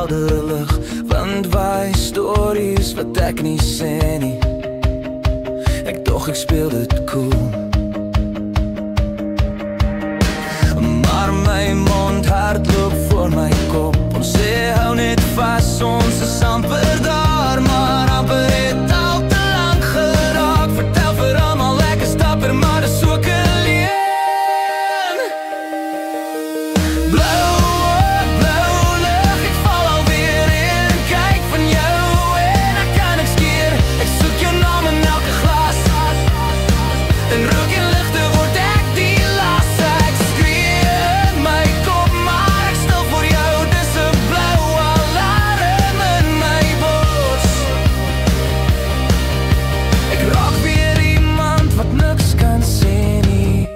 heldere lig. Wind waai stories wat ek nie sê nie. Ek speel dit cool. Maar my mond hardloop voor my kop. Ons sê hou net vas, ons is amper daar. Maar amper het al te lang geraak. Vertel vir almal ek is dapper, maar dis ook 'n leuen. Blou lig, ek val alweer in. Kyk van jou en ek kan niks keer. Ek soek jou naam in elke glas. En rook en lichte word ek die las. Ek skree in my kop, maar ek stil voor jou. Dis 'n blou alarm in my bors. Ek raak weer iemand wat niks kan sê nie.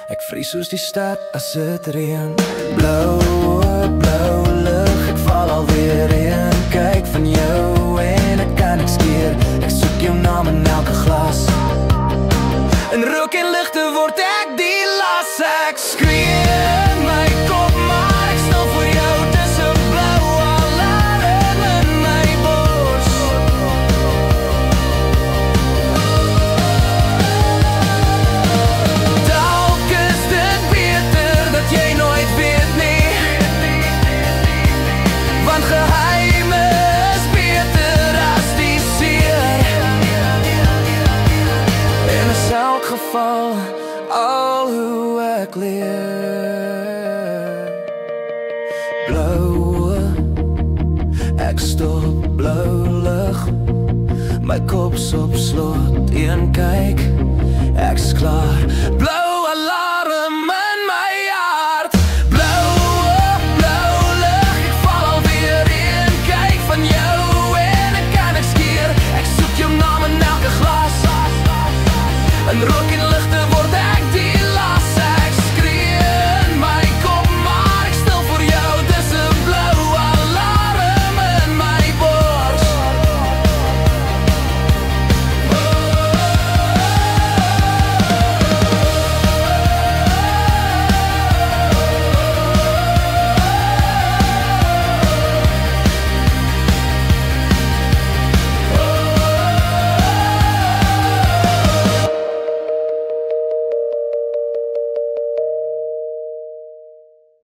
Ek vries soos die stad as dit reën. Blou lig, ek val alweer in. Kyk van jou en ek kan niks keer. Ek soek jou naam in elke glas. En rook en lichte word ek die las. Ek skree in my kop, maar ek stil voor jou. Dis 'n blou alarm in my bors. Dalk is dit beter dat jy nooit weet nie. Want geheime is beter as die seer. In elk geval, al hoe ek leer. Blou, ek stop blou lig. My kop's op slot, een kyk, ek's klaar. Blou